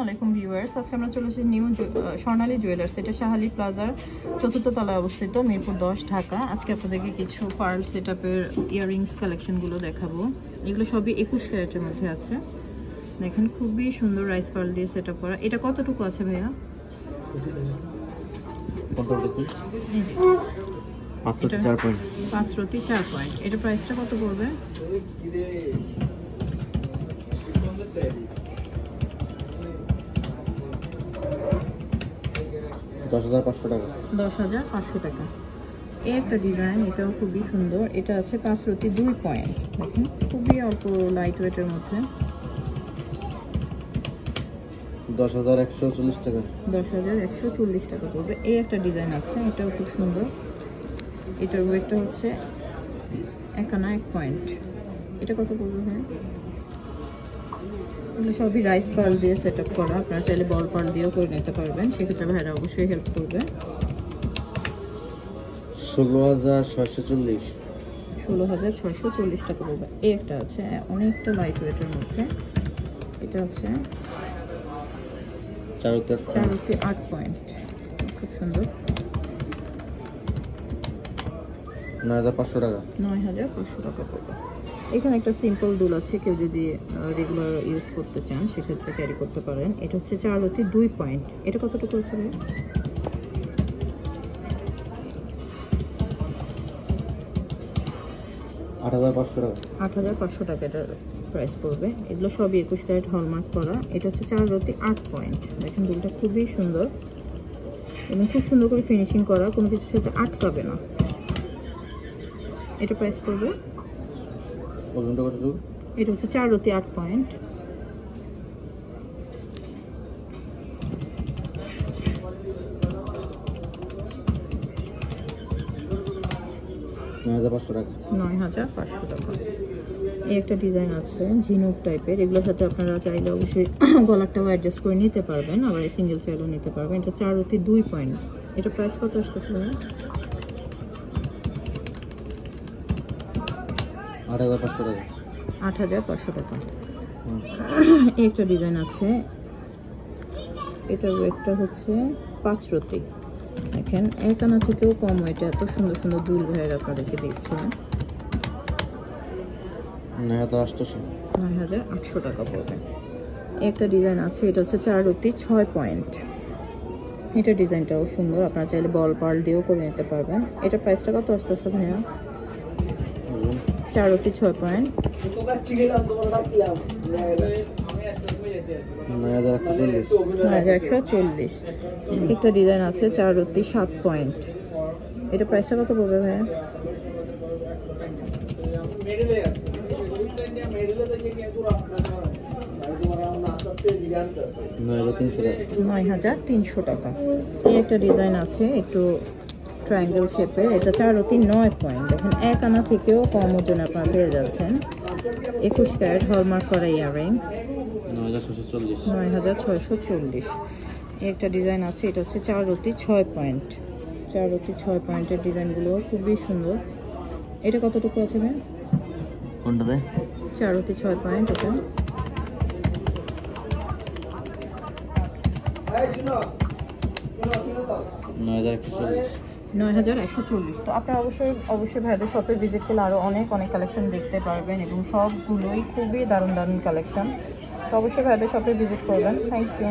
আলাইকুম ভিউয়ার্স, আজকে আমরা চলে এসেছি নিউ স্বর্ণালী জুয়েলার্স। এটা শাহালি প্লাজার 4th তলায় অবস্থিত, মিরপুর 10 ঢাকা। আজকে আপনাদেরকে কিছু পার্ল সেটআপের ইয়াররিংস কালেকশনগুলো দেখাবো। এগুলো সবই 21 ক্যারেটের মধ্যে আছে। দেখেন খুবই সুন্দর রাইস পার্ল দিয়ে সেটআপ করা। এটা কতটুকু আছে ভাইয়া? 5 রতি 4 পয়েন্ট। এটা প্রাইসটা কত পড়বে? 10,500 টাকা। 10,500 টাকা। এই একটা ডিজাইন, এটাও খুবই সুন্দর। এটা আছে 5 রতি 2 পয়েন্ট। দেখেন খুবই অল্প লাইট ওয়েটের মধ্যে। 10,140 টাকা। 10,140 টাকা পড়বে। এই একটা ডিজাইন আছে, এটাও খুব সুন্দর। এটার ওয়েটটা হচ্ছে 1 আনা 1 পয়েন্ট। এটা কত পড়বে ভাই? এগুলো সবই রাইস পার্ল দিয়ে সেট আপ করা। আপনারা চাইলে বল পার্ল দিয়েও করে নিতে পারবেন, সেক্ষেত্রে ভাইরা অবশ্যই হেল্প করবে। 16,640। 16,640 টাকা পড়বে। এই একটা আছে অনেকটা লাইট ওয়েটের মধ্যে। এটা আছে 4 রতি 8 পয়েন্ট, খুব সুন্দর। 9,500 টাকা। 9,500 টাকা পড়বে। এখানে একটা সিম্পল দুল আছে, কেউ যদি রেগুলার ইউজ করতে চান সেক্ষেত্রে ক্যারি করতে পারেন। এটা হচ্ছে 4 রতি 2 পয়েন্ট। এটা কতটুকু আছে ভাই? 8,500 টাকা। 8,500 টাকা এটার প্রাইস পড়বে। এগুলো সবই 21 ক্যারেট হলমার্ক করা। এটা হচ্ছে 4 রতি 8 পয়েন্ট। দেখেন দুলটা খুবই সুন্দর এবং খুব সুন্দর করে ফিনিশিং করা, কোনো কিছুর সাথে আটকাবে না। এটা প্রাইস পড়বে, ওজনটা কত? এটা হচ্ছে 4 রতি 8 পয়েন্ট। 9,500 টাকা। 9,500 টাকা। এই একটা ডিজাইন আছে ঝিনুক টাইপের। এগুলোর সাথে আপনারা চাইলে অবশ্যই গলারটাও অ্যাডজাস্ট করে নিতে পারবেন, আবার সিঙ্গেল চাইলেও নিতে পারবেন। এটা 4 রতি 2 পয়েন্ট। এটা প্রাইস কত আসতেছে? 8,500 টাকা। 8,500 টাকা। এই একটা ডিজাইন আছে, এটার ওয়েটটা হচ্ছে 5 রতি। দেখেন 1 আনা থেকেও কম ওয়েটে এত সুন্দর সুন্দর দুল ভাইয়ের আপনাদেরকে দিচ্ছে। 9,800 টাকা পড়বে। একটা ডিজাইন আছে, এটা হচ্ছে 4 রতি 6 পয়েন্ট। এটা ডিজাইনটাও সুন্দর, আপনারা চাইলে বল পার্ল দিয়েও করে নিতে পারবেন। এটা প্রাইসটা কত আসতেছে ভাইয়া? 4 রতি 6 পয়েন্ট। 9,140। একটা ডিজাইন আছে 4 রতি 7 পয়েন্ট। এটা প্রাইসটা কত পড়বে ভাইয়া? 9,300 টাকা। এই একটা ডিজাইন আছে একটু ট্রায়াঙ্গেল শেপের। এটা 4 রতি 9 পয়েন্ট। দেখেন 1 আনা থেকেও কম ওজন আপনারা পেয়ে যাচ্ছেন। 21 ক্যারেট হলমার্ক করা ইয়াররিংস। 9,640। এই একটা ডিজাইন আছে, এটা হচ্ছে 4 রতি 6 পয়েন্ট। 4 রতি 6 পয়েন্টের ডিজাইনগুলো খুবই সুন্দর। এটা কতটুকু আছে ভাই? কোনটা ভাই? 4 রতি 6 পয়েন্ট। এটা 9,140। তো আপনারা অবশ্যই ভাইদের শপে ভিজিট করলে আরও অনেক কালেকশন দেখতে পারবেন এবং সবগুলোই খুবই দারুণ কালেকশন। তো অবশ্যই ভাইদের শপে ভিজিট করবেন। Thank you.